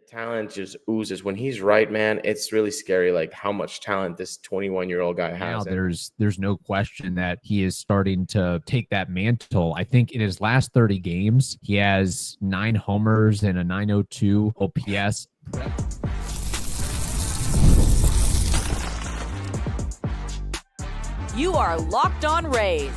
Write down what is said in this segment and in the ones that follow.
talent just oozes. When he's right, man, it's really scary, like how much talent this 21-year-old guy has. Now there's no question that he is starting to take that mantle. I think in his last 30 games, he has 9 homers and a 902 OPS. You are Locked On Rays,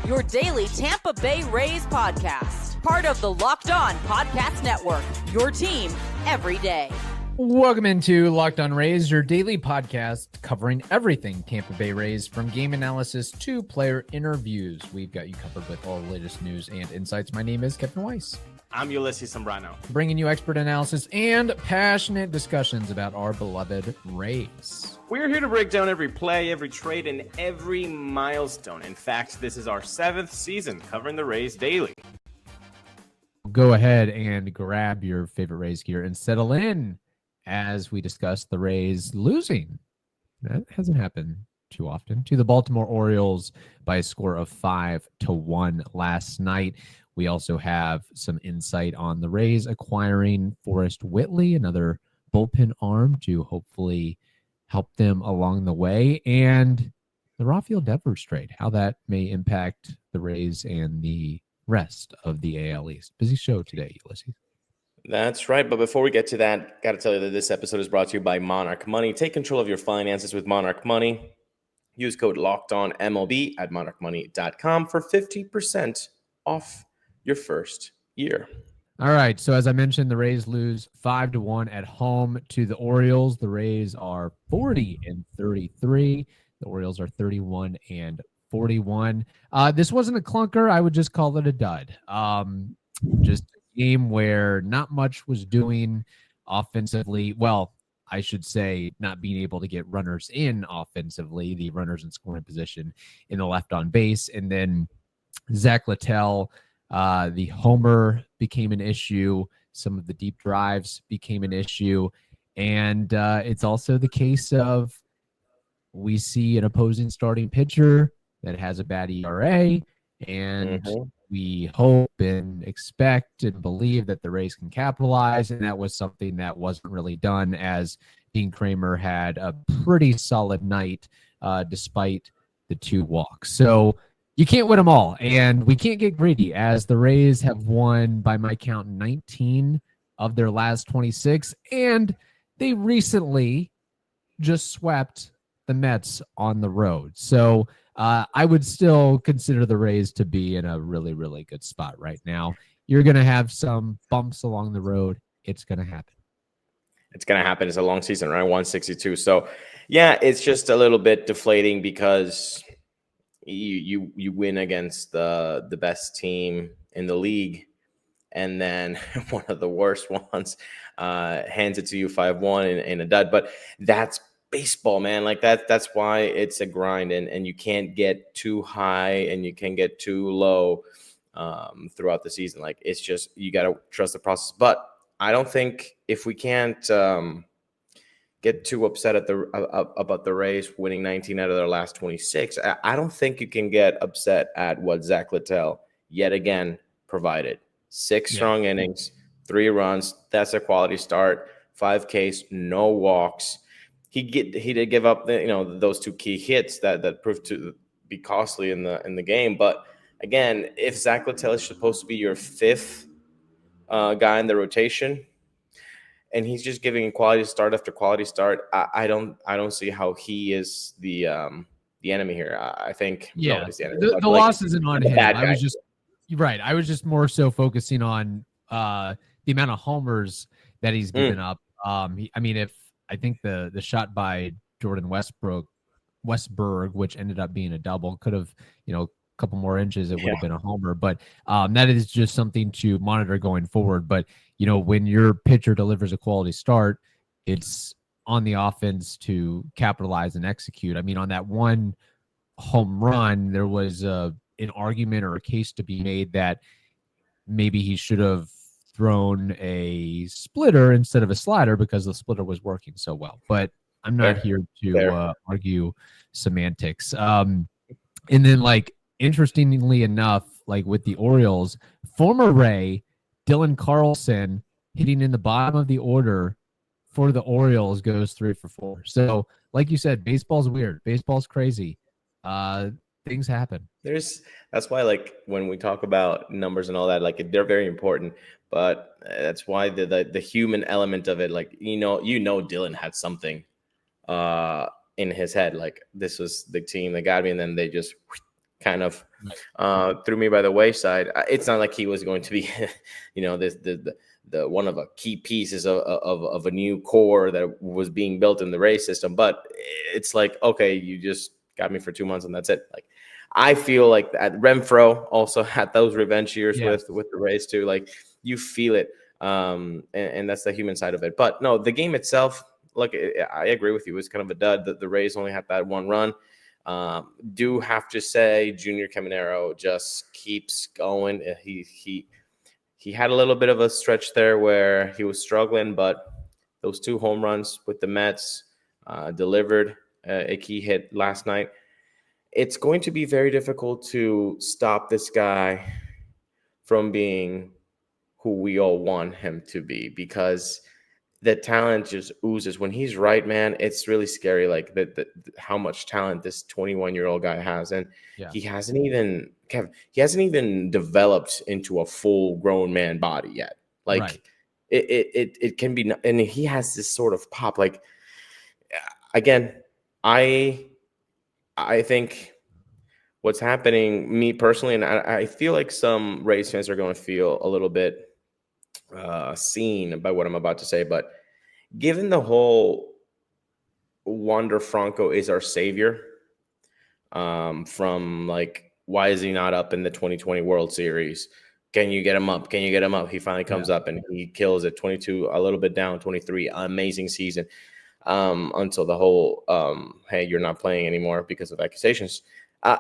your daily Tampa Bay Rays podcast. Part of the Locked On Podcast Network, your team every day. Welcome into Locked On Rays, your daily podcast covering everything Tampa Bay Rays, from game analysis to player interviews. We've got you covered with all the latest news and insights. My name is Kevin Weiss. I'm Uises Sambrano. Bringing you expert analysis and passionate discussions about our beloved Rays. We're here to break down every play, every trade, and every milestone. In fact, this is our 7th season covering the Rays daily. Go ahead and grab your favorite Rays gear and settle in as we discuss the Rays losing. That hasn't happened too often to the Baltimore Orioles by a score of 5-1 last night. We also have some insight on the Rays acquiring Forrest Whitley, another bullpen arm, to hopefully help them along the way, and the Rafael Devers trade, how that may impact the Rays and the rest of the AL East. Busy show today, Ulises. That's right. But before we get to that, got to tell you that this episode is brought to you by Monarch Money. Take control of your finances with Monarch Money. Use code LOCKEDONMLB at monarchmoney.com for 50% off your first year. All right. So as I mentioned, the Rays lose 5-1 at home to the Orioles. The Rays are 40-33. The Orioles are 31-41. This wasn't a clunker. I would just call it a dud. Just a game where not much was doing offensively. Well, I should say not being able to get runners in offensively, the runners in scoring position in the left on base. And then Zach Littell, the homer became an issue. Some of the deep drives became an issue. And it's also the case of we see an opposing starting pitcher that has a bad ERA, and we hope and expect and believe that the Rays can capitalize. And that was something that wasn't really done, as Dean Kramer had a pretty solid night despite the 2 walks. So you can't win them all, and we can't get greedy, as the Rays have won, by my count, 19 of their last 26, and they recently just swept the Mets on the road. So I would still consider the Rays to be in a really, really good spot right now. You're going to have some bumps along the road. It's going to happen. It's going to happen. It's a long season, right? 162. So, yeah, it's just a little bit deflating because you win against the best team in the league, and then one of the worst ones hands it to you 5-1 in a dud. But that's baseball, man. Like that's why it's a grind, and you can't get too high and you can't get too low throughout the season. Like, it's just, you got to trust the process. But I don't think, if we can't get too upset about the Rays winning 19 out of their last 26, I don't think you can get upset at what Zach Littell yet again provided. 6 strong innings, 3 runs. That's a quality start. 5 Ks, no walks. He did give up those 2 key hits that proved to be costly in the game. But again, if Zach Littell is supposed to be your 5th guy in the rotation, and he's just giving quality start after quality start, I don't see how he is the enemy here. I think nobody's the enemy. The loss isn't on him. I was just more so focusing on the amount of homers that he's given up. I think the shot by Jordan Westburg, which ended up being a double, could have, a couple more inches, it would have been a homer. But that is just something to monitor going forward. But, when your pitcher delivers a quality start, it's on the offense to capitalize and execute. I mean, on that one home run, there was an argument or a case to be made that maybe he should have thrown a splitter instead of a slider because the splitter was working so well. But I'm not here to argue semantics. And then, interestingly enough, with the Orioles, former Ray Dylan Carlson hitting in the bottom of the order for the Orioles goes 3 for 4. So, like you said, baseball's weird. Baseball's crazy. Things happen. That's why, like, when we talk about numbers and all that, like, they're very important. But that's why the human element of it, like, Dylan had something in his head, like, this was the team that got me, and then they just kind of threw me by the wayside. It's not like he was going to be, the one of a key pieces of a new core that was being built in the Rays system. But it's like, okay, you just got me for 2 months and that's it. Like, I feel like that Renfroe also had those revenge years with the Rays too. Like, you feel it. And that's the human side of it. But no, the game itself, look, I agree with you. It was kind of a dud that the Rays only had that one run. Do have to say Junior Caminero just keeps going. He had a little bit of a stretch there where he was struggling, but those 2 home runs with the Mets delivered a key hit last night. It's going to be very difficult to stop this guy from being who we all want him to be, because the talent just oozes. When he's right, man, it's really scary, like how much talent this 21-year-old guy has. And he hasn't even developed into a full-grown man body yet. Like, it can be, and he has this sort of pop. Like, again, I think what's happening, me personally, and I feel like some Rays fans are going to feel a little bit seen by what I'm about to say, but given the whole Wander Franco is our savior, from like, why is he not up in the 2020 World Series? Can you get him up? Can you get him up? He finally comes up and he kills it. 22, a little bit down, 23, amazing season. Until the whole, hey, you're not playing anymore because of accusations. I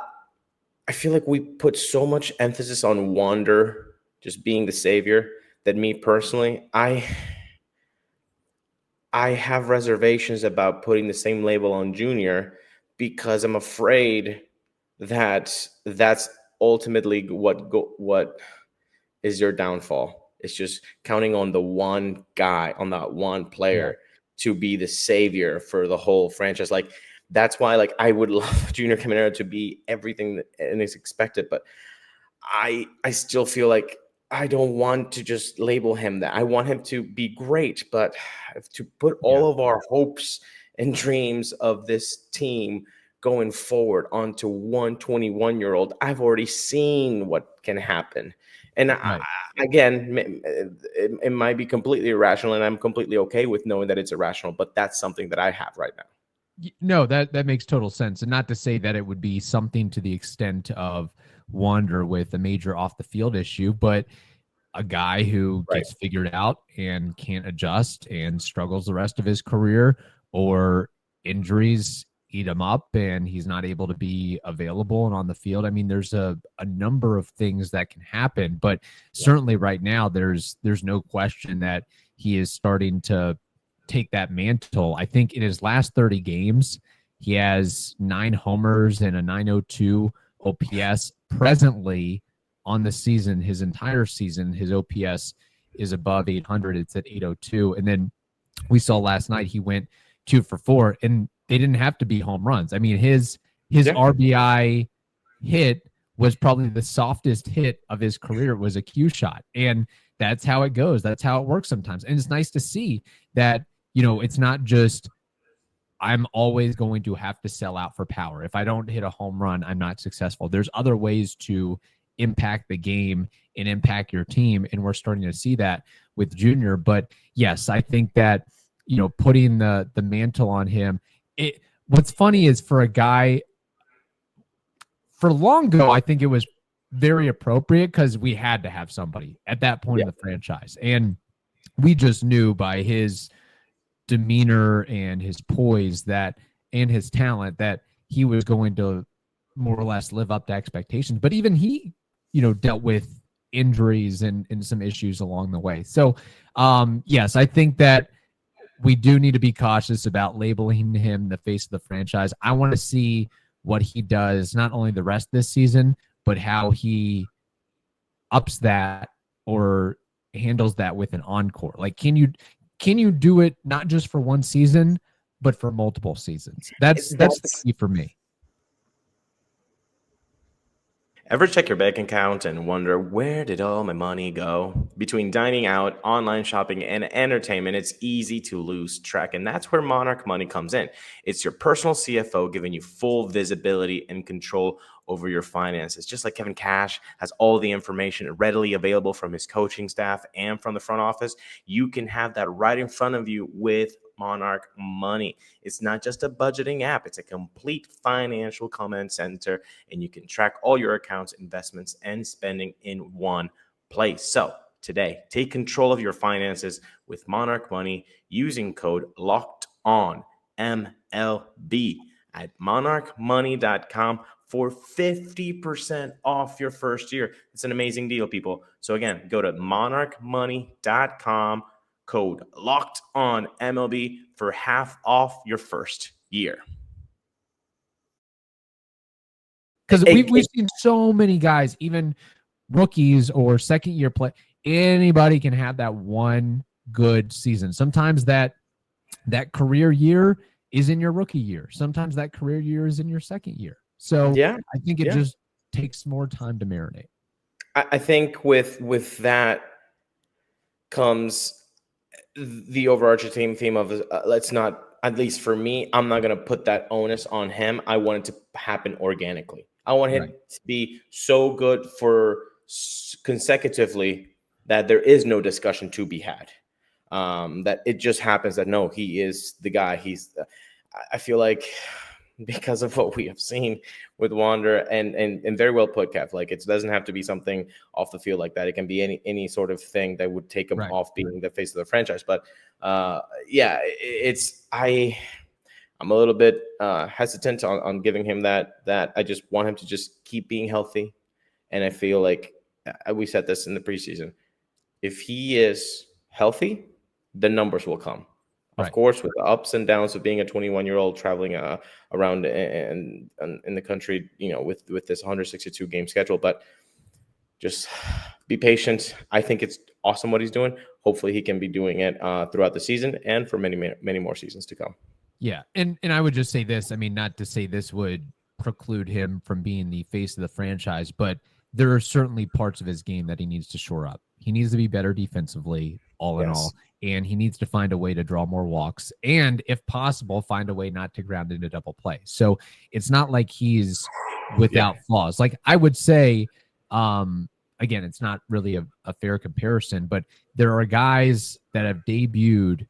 feel like we put so much emphasis on Wander just being the savior that me personally, I have reservations about putting the same label on Junior, because I'm afraid that that's ultimately what is your downfall. It's just counting on the one guy, on that one player to be the savior for the whole franchise. Like, that's why, like, I would love Junior Caminero to be everything that is expected, but I still feel like I don't want to just label him that. I want him to be great, but to put all of our hopes and dreams of this team going forward onto one 21-year-old, I've already seen what can happen. And again, it might be completely irrational, and I'm completely okay with knowing that it's irrational, but that's something that I have right now. No, that makes total sense. And not to say that it would be something to the extent of Wander with a major off the field issue, but a guy who gets figured out and can't adjust and struggles the rest of his career, or injuries eat him up and he's not able to be available and on the field. I mean, there's a number of things that can happen, but certainly right now there's no question that he is starting to take that mantle. I think in his last 30 games, he has 9 homers and a 902 OPS. Presently on the season, his entire season, his OPS is above 800. It's at 802. And then we saw last night he went 2 for 4, and they didn't have to be home runs. I mean, his RBI hit was probably the softest hit of his career. It was a cue shot. And that's how it goes. That's how it works sometimes. And it's nice to see that, it's not just I'm always going to have to sell out for power. If I don't hit a home run, I'm not successful. There's other ways to impact the game and impact your team. And we're starting to see that with Junior. But yes, I think that, putting the mantle on him, what's funny is for a guy, for Longo, I think it was very appropriate because we had to have somebody at that point in the franchise. And we just knew by his demeanor and his poise and his talent that he was going to more or less live up to expectations. But even he, dealt with injuries and some issues along the way. So, yes, I think that we do need to be cautious about labeling him the face of the franchise. I want to see what he does, not only the rest of this season, but how he ups that or handles that with an encore? Like, can you do it not just for one season, but for multiple seasons? That's the key for me. Ever check your bank account and wonder, where did all my money go? Between dining out, online shopping, and entertainment, it's easy to lose track. And that's where Monarch Money comes in. It's your personal CFO giving you full visibility and control over your finances. Just like Kevin Cash has all the information readily available from his coaching staff and from the front office, you can have that right in front of you with Monarch Money. It's not just a budgeting app, it's a complete financial command center, and you can track all your accounts, investments, and spending in one place. So today, take control of your finances with Monarch Money using code LOCKEDON MLB at monarchmoney.com for 50% off your first year. It's an amazing deal, people. So again, go to monarchmoney.com, code locked on MLB for half off your first year. Because we've seen so many guys, even rookies or second year play, anybody can have that one good season. Sometimes that career year is in your rookie year. Sometimes that career year is in your second year. So yeah, I think it just takes more time to marinate. I think with that comes the overarching theme of let's not, at least for me, I'm not going to put that onus on him. I want it to happen organically. I want him to be so good for consecutively that there is no discussion to be had. That it just happens that no, he is the guy. I feel like because of what we have seen with Wander and very well put, Kev. Like, it doesn't have to be something off the field like that. It can be any sort of thing that would take him off being the face of the franchise. But I'm a little bit hesitant on giving him that. I just want him to just keep being healthy. And I feel like we said this in the preseason. If he is healthy, the numbers will come. Of course, with the ups and downs of being a 21-year-old traveling around in the country, with this 162 game schedule, but just be patient. I think it's awesome what he's doing. Hopefully, he can be doing it throughout the season and for many more seasons to come. Yeah, and I would just say this. I mean, not to say this would preclude him from being the face of the franchise, but there are certainly parts of his game that he needs to shore up. He needs to be better defensively, all in all. And he needs to find a way to draw more walks and, if possible, find a way not to ground into double play. So it's not like he's without flaws. Like, I would say, again, it's not really a fair comparison, but there are guys that have debuted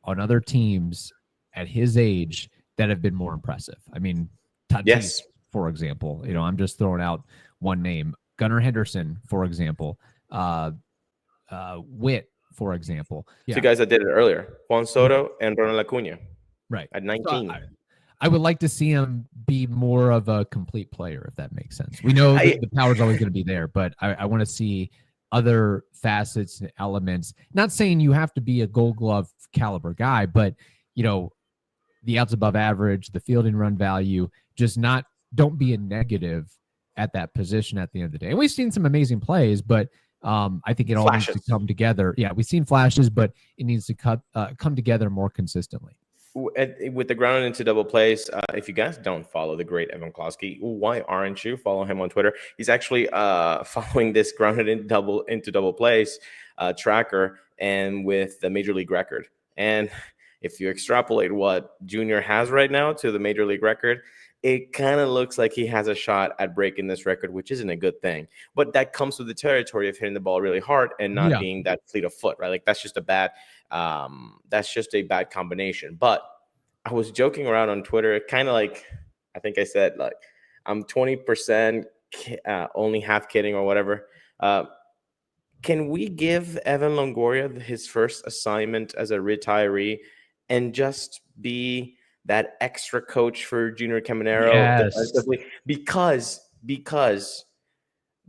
on other teams at his age that have been more impressive. I mean, Tatis, for example, I'm just throwing out one name. Gunnar Henderson, for example, Witt, for example. Two guys that did it earlier, Juan Soto and Ronald Acuna. Right. At 19. So I would like to see him be more of a complete player, if that makes sense. We know the power's always going to be there, but I want to see other facets and elements. Not saying you have to be a Gold Glove caliber guy, but, the outs above average, the fielding run value, don't be a negative at that position at the end of the day. And we've seen some amazing plays, but I think it all needs to come together. Yeah, we've seen flashes, but it needs to come together more consistently. With the ground into double plays, if you guys don't follow the great Evan Klosky, why aren't you? Follow him on Twitter. He's actually following this grounded into double plays tracker and with the major league record. And if you extrapolate what Junior has right now to the major league record, it kind of looks like he has a shot at breaking this record, which isn't a good thing. But that comes with the territory of hitting the ball really hard and not being that fleet of foot, right? Like, that's just a bad combination. But I was joking around on Twitter, kind of like, I think I said, like, I'm 20% only half kidding or whatever. Can we give Evan Longoria his first assignment as a retiree and just be that extra coach for Junior Caminero? Yes. Because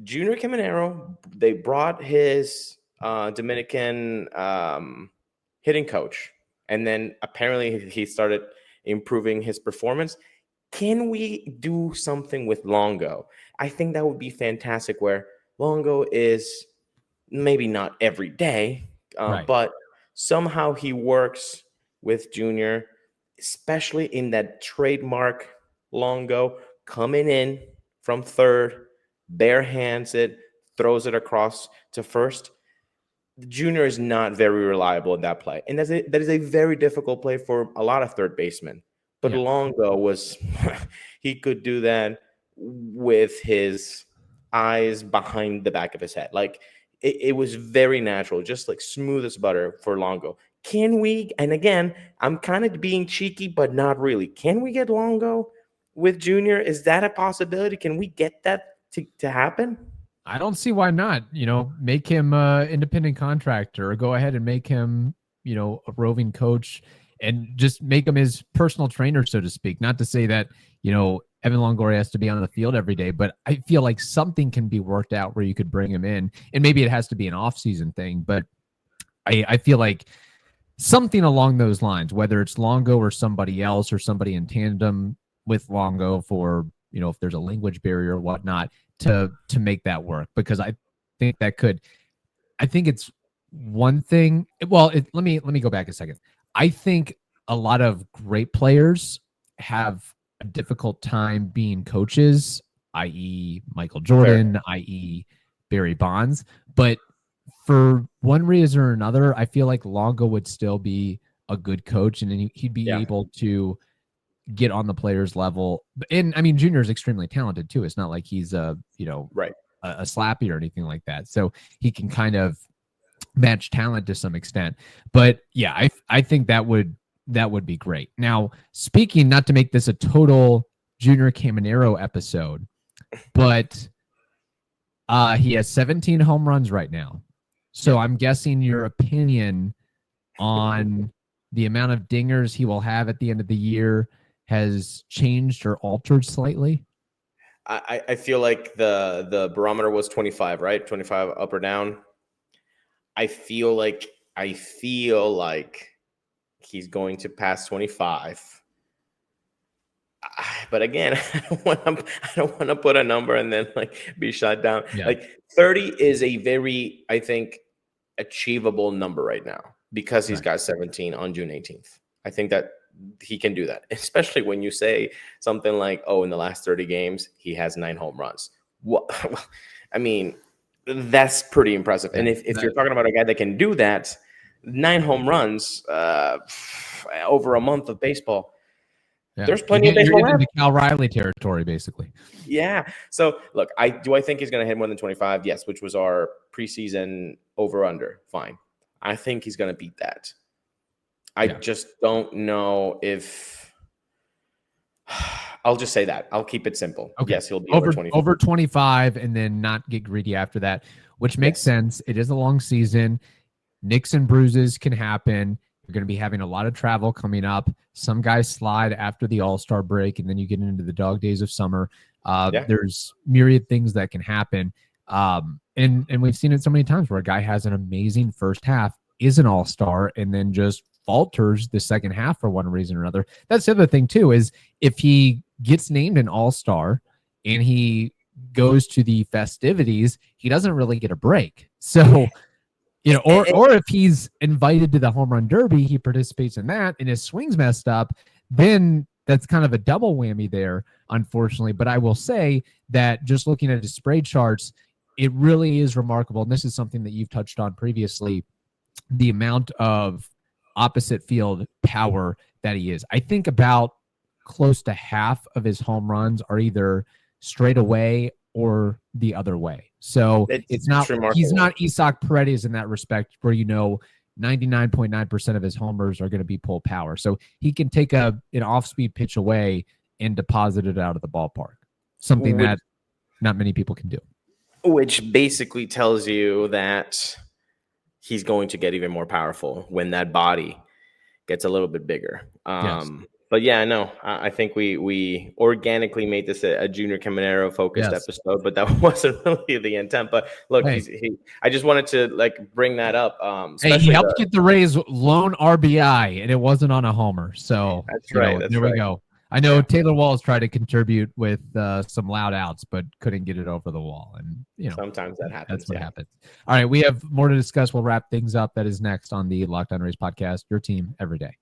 Junior Caminero, they brought his Dominican hitting coach, and then apparently he started improving his performance. Can we do something with Longo? I think that would be fantastic, where Longo is maybe not every day, Right. but somehow he works with Junior, especially in that trademark Longo coming in from third, bare hands it, throws it across to first. Junior is not very reliable in that play, and that is a very difficult play for a lot of third basemen. But Yeah. Longo was he could do that with his eyes behind the back of his head. Like it was very natural, just like smooth as butter for Longo. Can we? And again, I'm kind of being cheeky, but not really. Can we get Longo with Junior? Is that a possibility? Can we get that to happen? I don't see why not. Make him independent contractor, or go ahead and make him, a roving coach, and just make him his personal trainer, so to speak. Not to say that, Evan Longoria has to be on the field every day, but I feel like something can be worked out where you could bring him in, and maybe it has to be an off-season thing, but I feel like something along those lines, whether it's Longo or somebody else or somebody in tandem with Longo for, if there's a language barrier or whatnot, to make that work, because I think it's one thing. Well, let me go back a second. I think a lot of great players have a difficult time being coaches, i.e. Michael Jordan, i.e. Barry Bonds. But for one reason or another, I feel like Longo would still be a good coach, and then he'd be able to get on the players level. And I mean, Junior is extremely talented too. It's not like he's a slappy or anything like that. So he can kind of match talent to some extent. But yeah, I think that would be great. Now, speaking, not to make this a total Junior Caminero episode, but he has 17 home runs right now. So I'm guessing your opinion on the amount of dingers he will have at the end of the year has changed or altered slightly. I feel like the barometer was 25, right? 25 up or down. I feel like he's going to pass 25. But again, I don't want to put a number and then be shut down. Yeah. Like 30 is a very, I think, achievable number right now because he's got 17 on June 18th. I think that he can do that, especially when you say something like, in the last 30 games, he has 9 home runs. Well, I mean, that's pretty impressive. And if you're talking about a guy that can do that, 9 home runs over a month of baseball, there's plenty of baseball left. The Cal Riley territory, basically. Yeah. So, look, do I think he's going to hit more than 25? Yes, which was our preseason over-under. Fine. I think he's going to beat that. I just don't know if I'll just say that. I'll keep it simple. Okay. Yes, he'll be over 25. Over 25 and then not get greedy after that, which makes sense. It is a long season. Nicks and bruises can happen. You're going to be having a lot of travel coming up. Some guys slide after the All-Star break, and then you get into the dog days of summer. There's myriad things that can happen. And we've seen it so many times where a guy has an amazing first half, is an All-Star, and then just falters the second half for one reason or another. That's the other thing too, is if he gets named an All-Star and he goes to the festivities, he doesn't really get a break. So, or if he's invited to the home run derby, he participates in that and his swing's messed up, then that's kind of a double whammy there, unfortunately. But I will say that just looking at his spray charts, it really is remarkable. And this is something that you've touched on previously, the amount of opposite field power that he is. I think about close to half of his home runs are either straight away or the other way. So he's not Isaac Paredes in that respect, where 99.9% of his homers are going to be pull power. So he can take an off-speed pitch away and deposit it out of the ballpark. Something that not many people can do. Which basically tells you that he's going to get even more powerful when that body gets a little bit bigger. But yeah, no, I think we organically made this a Junior Caminero focused episode, but that wasn't really the intent. But look, I just wanted to bring that up. He helped get the Rays lone RBI, and it wasn't on a homer. So that's right. There we go. I know Taylor Walls tried to contribute with some loud outs, but couldn't get it over the wall. And, sometimes that happens. That's what happens. All right. We have more to discuss. We'll wrap things up. That is next on the Locked On Rays podcast, your team every day.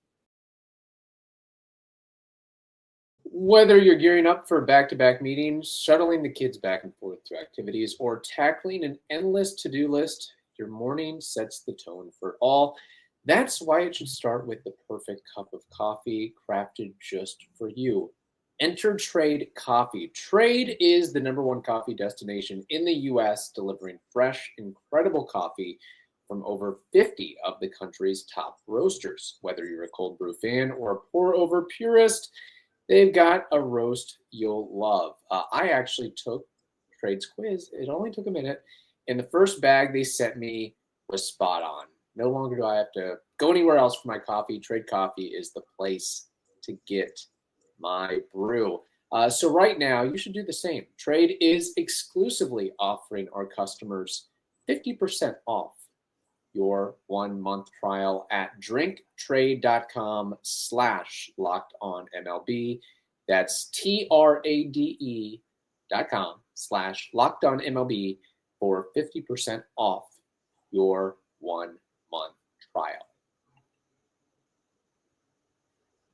Whether you're gearing up for back-to-back meetings, shuttling the kids back and forth to activities, or tackling an endless to-do list, your morning sets the tone for all. That's why it should start with the perfect cup of coffee crafted just for you. Enter Trade Coffee. Trade is the #1 coffee destination in the U.S., delivering fresh, incredible coffee from over 50 of the country's top roasters. Whether you're a cold brew fan or a pour-over purist, they've got a roast you'll love. I actually took Trade's quiz. It only took a minute, and the first bag they sent me was spot on. No longer do I have to go anywhere else for my coffee. Trade Coffee is the place to get my brew. So right now, you should do the same. Trade is exclusively offering our customers 50% off your 1-month trial at drinktrade.com/lockedonmlb. That's TRADE.com/lockedonmlb for 50% off your 1-month trial.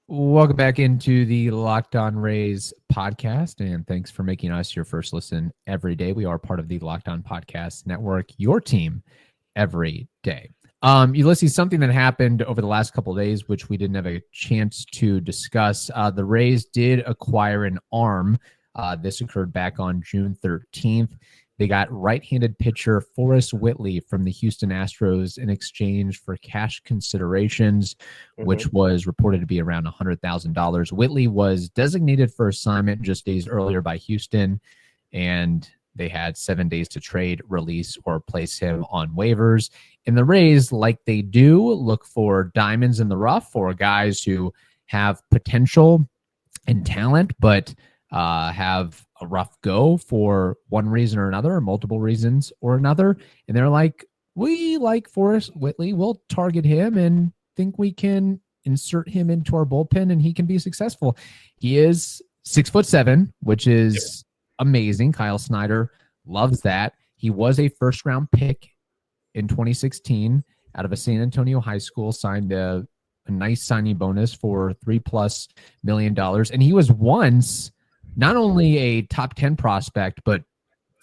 Welcome back into the Locked On Rays podcast, and thanks for making us your first listen every day. We are part of the Locked On Podcast Network, your team every day. Ulysses, something that happened over the last couple of days, which we didn't have a chance to discuss. The Rays did acquire an arm. This occurred back on June 13th. They got right-handed pitcher Forrest Whitley from the Houston Astros in exchange for cash considerations, which was reported to be around $100,000. Whitley was designated for assignment just days earlier by Houston, and they had 7 days to trade, release, or place him on waivers. And the Rays, like they do, look for diamonds in the rough or guys who have potential and talent, but have a rough go for one reason or another, or multiple reasons or another. And they're like, we like Forrest Whitley. We'll target him and think we can insert him into our bullpen and he can be successful. He is 6'7", which is amazing. Kyle Snyder loves that. He was a first-round pick in 2016 out of a San Antonio high school, signed a nice signing bonus for $3+ million. And he was once not only a top 10 prospect, but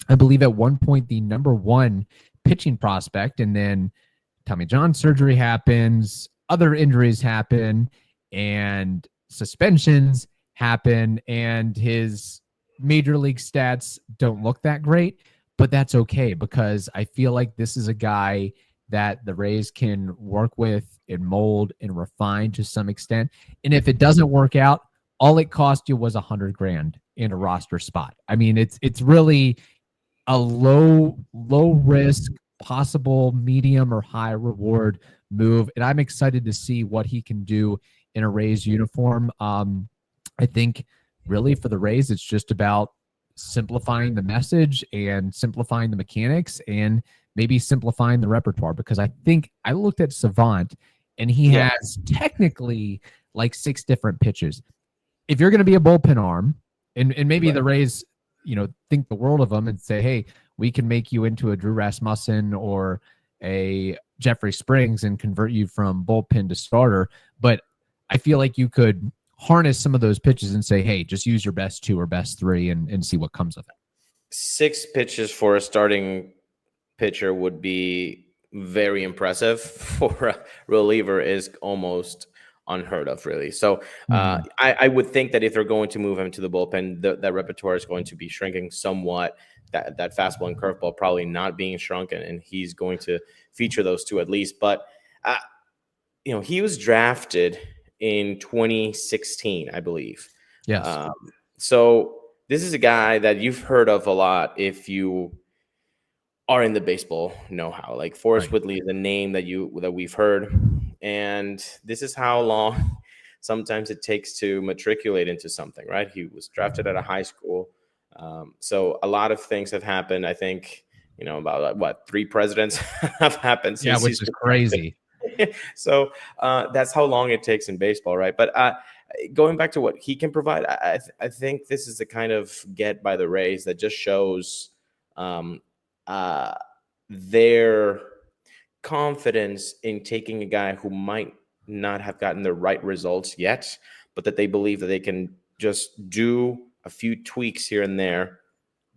I believe at one point the #1 pitching prospect. And then Tommy John surgery happens, other injuries happen, and suspensions happen, and his major league stats don't look that great, but that's okay because I feel like this is a guy that the Rays can work with and mold and refine to some extent. And if it doesn't work out, all it cost you was $100,000 in a roster spot. I mean, it's really a low risk, possible medium or high reward move, and I'm excited to see what he can do in a Rays uniform. I think really for the Rays, it's just about simplifying the message and simplifying the mechanics and maybe simplifying the repertoire, because I think I looked at Savant and he has technically like 6 different pitches. If you're going to be a bullpen arm, and maybe the Rays, think the world of them and say, hey, we can make you into a Drew Rasmussen or a Jeffrey Springs and convert you from bullpen to starter. But I feel like you could harness some of those pitches and say, hey, just use your best 2 or best 3 and see what comes of it. 6 pitches for a starting pitcher would be very impressive. For a reliever is almost unheard of, really. So I would think that if they're going to move him to the bullpen, that repertoire is going to be shrinking somewhat. That fastball and curveball probably not being shrunk, and he's going to feature those 2 at least. But he was drafted in 2016, I believe. Yes. So this is a guy that you've heard of a lot if you are in the baseball know-how. Like Forrest Whitley is a name that we've heard. And this is how long sometimes it takes to matriculate into something, right? He was drafted at a high school. So a lot of things have happened. I think, about 3 presidents have happened. Since which is crazy. So that's how long it takes in baseball, right? But going back to what he can provide, I think this is the kind of get by the Rays that just shows their confidence in taking a guy who might not have gotten the right results yet, but that they believe that they can just do a few tweaks here and there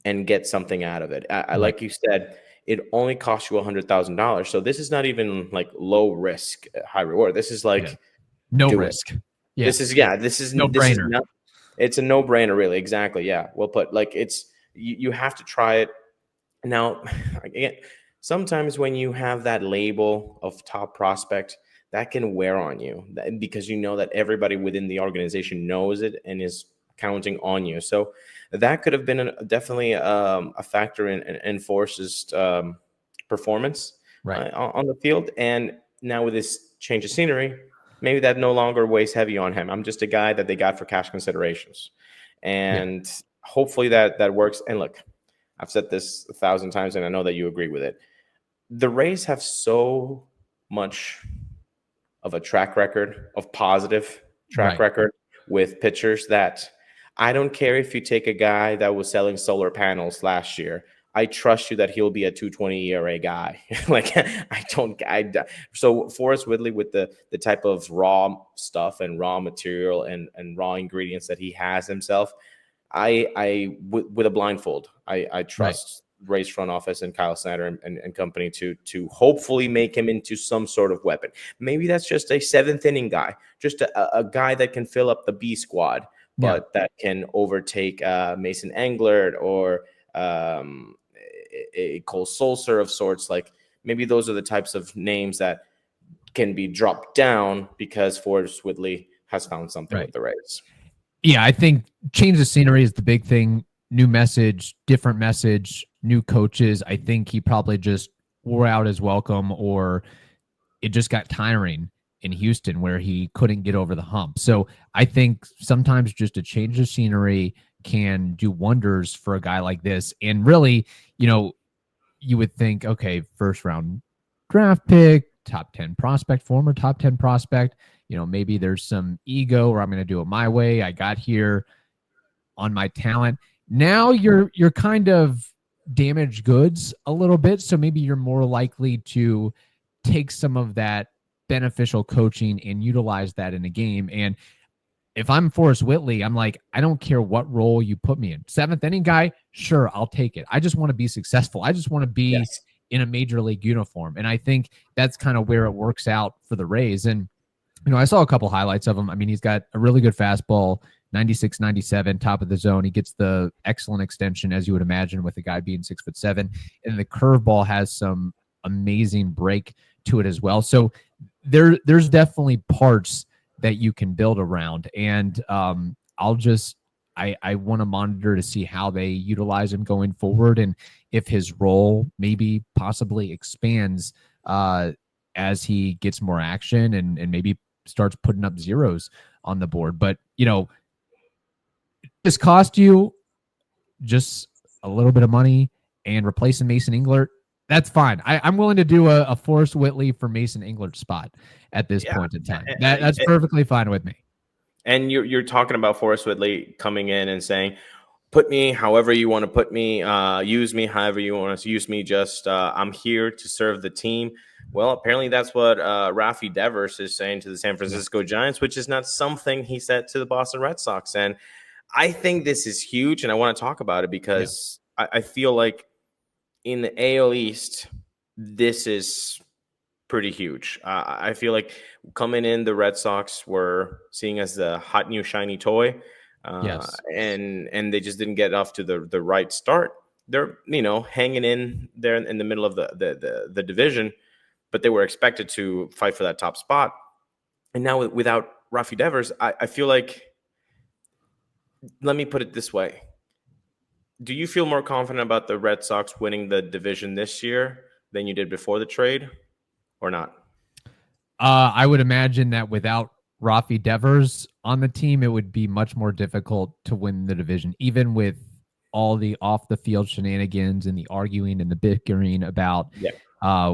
and get something out of it. I like you said, it only costs you $100,000. So this is not even like low risk, high reward. This is like no risk. Yeah. This is no brainer. It's a no brainer, really. Exactly. Yeah. Well put. Like you have to try it. Now, again, sometimes when you have that label of top prospect, that can wear on you because you know that everybody within the organization knows it and is counting on you. So that could have been definitely a factor in Forrest's performance on the field. And now with this change of scenery, maybe that no longer weighs heavy on him. I'm just a guy that they got for cash considerations. And hopefully that works. And look, I've said this 1,000 times, and I know that you agree with it. The Rays have so much of a track record, of positive track record with pitchers that I don't care if you take a guy that was selling solar panels last year. I trust you that he'll be a 2.20 ERA guy. So Forrest Whitley with the type of raw stuff and raw material and raw ingredients that he has himself, with a blindfold, I trust Rays front office and Kyle Snyder and company to hopefully make him into some sort of weapon. Maybe that's just a seventh inning guy, just a guy that can fill up the B squad, but that can overtake Mason Englert or a Cole Sulser of sorts. Like maybe those are the types of names that can be dropped down because Forrest Whitley has found something with the Rays. Yeah, I think change the scenery is the big thing. New message, different message, new coaches. I think he probably just wore out his welcome, or it just got tiring in Houston where he couldn't get over the hump. So I think sometimes just a change of scenery can do wonders for a guy like this. And really, you would think, okay, first round draft pick, top 10 prospect, former top 10 prospect, maybe there's some ego or I'm going to do it my way. I got here on my talent. Now you're kind of damaged goods a little bit. So maybe you're more likely to take some of that beneficial coaching and utilize that in a game. And if I'm Forrest Whitley, I'm like, I don't care what role you put me in. Seventh inning guy, sure, I'll take it. I just want to be successful. I just want to be in a major league uniform. And I think that's kind of where it works out for the Rays. And, I saw a couple highlights of him. I mean, he's got a really good fastball, 96, 97, top of the zone. He gets the excellent extension, as you would imagine, with the guy being 6'7". And the curveball has some amazing break to it as well. So there's definitely parts that you can build around. And I want to monitor to see how they utilize him going forward and if his role maybe possibly expands as he gets more action and maybe starts putting up zeros on the board. But, this cost you just a little bit of money and replacing Mason Englert. That's fine. I'm willing to do a Forrest Whitley for Mason Englert spot at this point in time. That's perfectly fine with me. And you're talking about Forrest Whitley coming in and saying, put me however you want to put me, use me however you want to use me. Just I'm here to serve the team. Well, apparently that's what Rafael Devers is saying to the San Francisco Giants, which is not something he said to the Boston Red Sox. And I think this is huge, and I want to talk about it because I feel like in the AL East, this is pretty huge. I feel like coming in, the Red Sox were seen as the hot new shiny toy, and they just didn't get off to the right start. They're hanging in there in the middle of the division, but they were expected to fight for that top spot. And now without Rafael Devers, I feel like, let me put it this way. Do you feel more confident about the Red Sox winning the division this year than you did before the trade, or not? I would imagine that without Rafael Devers on the team, it would be much more difficult to win the division, even with all the off-the-field shenanigans and the arguing and the bickering about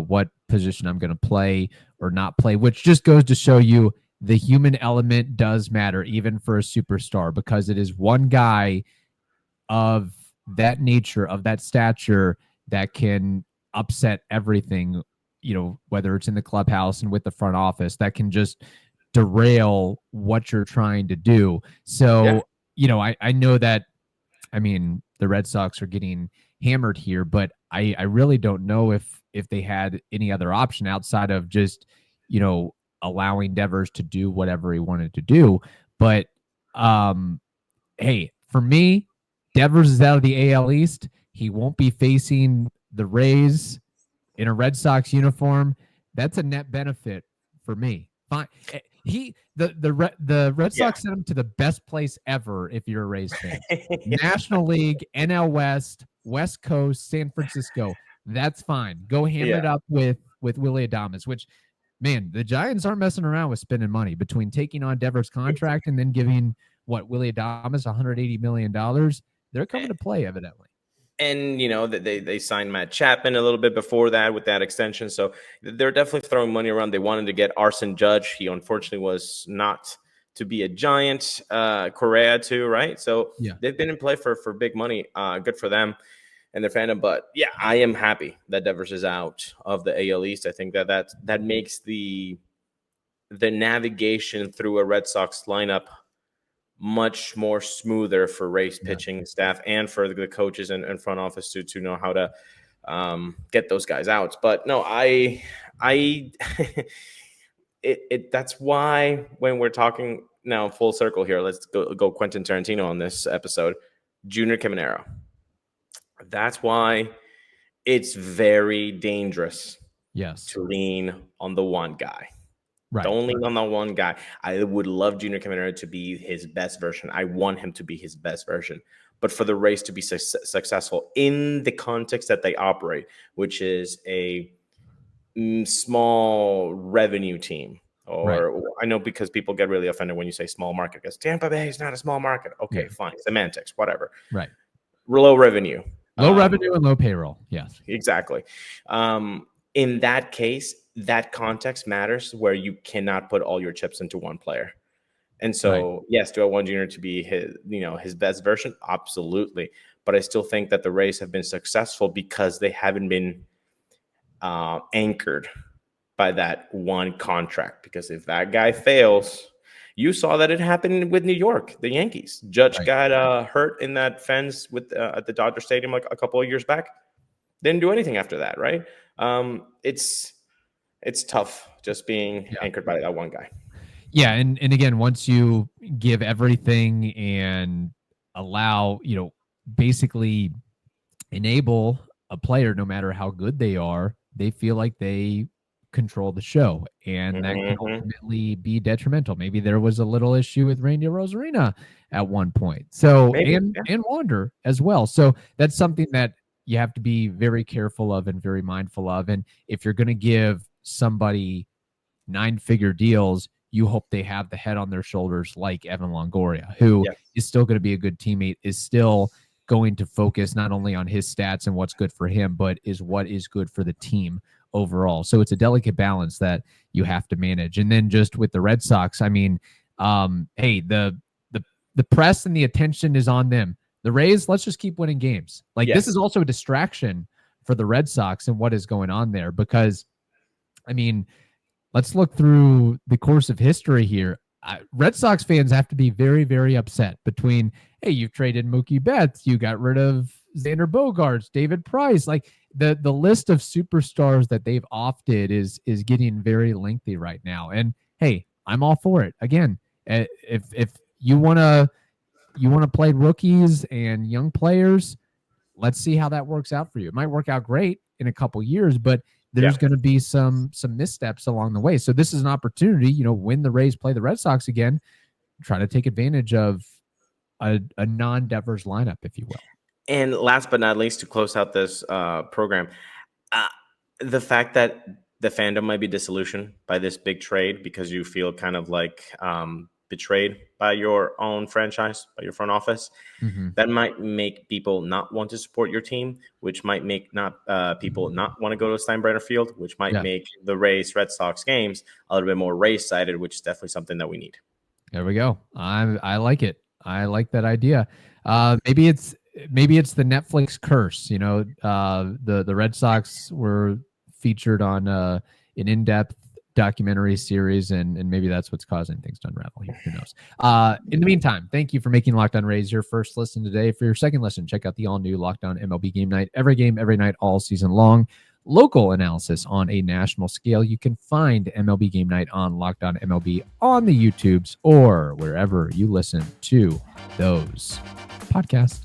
what position I'm going to play or not play, which just goes to show you the human element does matter, even for a superstar, because it is one guy of that nature, of that stature, that can upset everything, whether it's in the clubhouse and with the front office, that can just derail what you're trying to do. So, I know that, the Red Sox are getting hammered here, but I really don't know if they had any other option outside of just, allowing Devers to do whatever he wanted to do. But hey, for me, Devers is out of the AL East. He won't be facing the Rays in a Red Sox uniform. That's a net benefit for me. Fine. The Red Sox sent him to the best place ever if you're a Rays fan. National League, NL West, West Coast, San Francisco. That's fine. Go hammer it up with Willy Adames, which, man, the Giants aren't messing around with spending money between taking on Devers' contract and then giving Willy Adames $180 million. They're coming to play, evidently. And, they signed Matt Chapman a little bit before that with that extension. So they're definitely throwing money around. They wanted to get Arson Judge. He unfortunately was not to be a Giant. Correa too, right? So they've been in play for big money. Good for them and their fandom. But yeah, I am happy that Devers is out of the AL East. I think that makes the navigation through a Red Sox lineup much more smoother for Rays pitching staff and for the coaches and front office to know how to get those guys out. But no, that's why when we're talking now full circle here, let's go Quentin Tarantino on this episode, Junior Caminero. That's why it's very dangerous to lean on the one guy. Right. Don't lean on that one guy. I would love Junior Caminero to be his best version. I want him to be his best version. But for the Rays to be successful in the context that they operate, which is a small revenue team, I know because people get really offended when you say small market, because Tampa Bay is not a small market. Okay, fine. Semantics, whatever. Right. Low revenue. Low revenue and low payroll. Yes. Exactly. In that case, that context matters, where you cannot put all your chips into one player. And so, yes, do I want Junior to be his best version? Absolutely. But I still think that the Rays have been successful because they haven't been anchored by that one contract. Because if that guy fails, you saw that it happened with New York, the Yankees. Judge got hurt in that fence at the Dodger Stadium like a couple of years back. Didn't do anything after that, right? It's tough just being anchored by that one guy. Yeah, and again, once you give everything and allow, basically enable a player, no matter how good they are, they feel like they control the show, and that can ultimately be detrimental. Maybe there was a little issue with Randy Rosarina at one point. So and Wander as well. So that's something that you have to be very careful of and very mindful of. And if you're going to give somebody 9-figure deals, you hope they have the head on their shoulders like Evan Longoria, who is still going to be a good teammate, is still going to focus not only on his stats and what's good for him, but is what is good for the team overall. So it's a delicate balance that you have to manage. And then just with the Red Sox, hey, the press and the attention is on them. The Rays, let's just keep winning games. This is also a distraction for the Red Sox and what is going on there, because let's look through the course of history here. Red Sox fans have to be very, very upset between, hey, you've traded Mookie Betts, you got rid of Xander Bogaerts, David Price. The list of superstars that they've opted is getting very lengthy right now. And hey, I'm all for it. Again, if you want to play rookies and young players, let's see how that works out for you. It might work out great in a couple years, but there's going to be some missteps along the way. So this is an opportunity, when the Rays play the Red Sox again, try to take advantage of a non-Devers lineup, if you will. And last but not least, to close out this program, the fact that the fandom might be disillusioned by this big trade because you feel kind of like betrayed by your own franchise, by your front office. That might make people not want to support your team, which might make people not want to go to Steinbrenner Field, which might make the Rays Red Sox games a little bit more race-sided, which is definitely something that we need. There we go. I like it. I like that idea. Maybe it's the Netflix curse. You know, the Red Sox were featured on an in-depth documentary series, and maybe that's what's causing things to unravel here. Who knows? In the meantime, thank you for making Locked On Rays your first listen today. For your second listen, check out the all-new Locked On MLB Game Night. Every game, every night, all season long. Local analysis on a national scale. You can find MLB Game Night on Locked On MLB on the YouTubes or wherever you listen to those podcasts.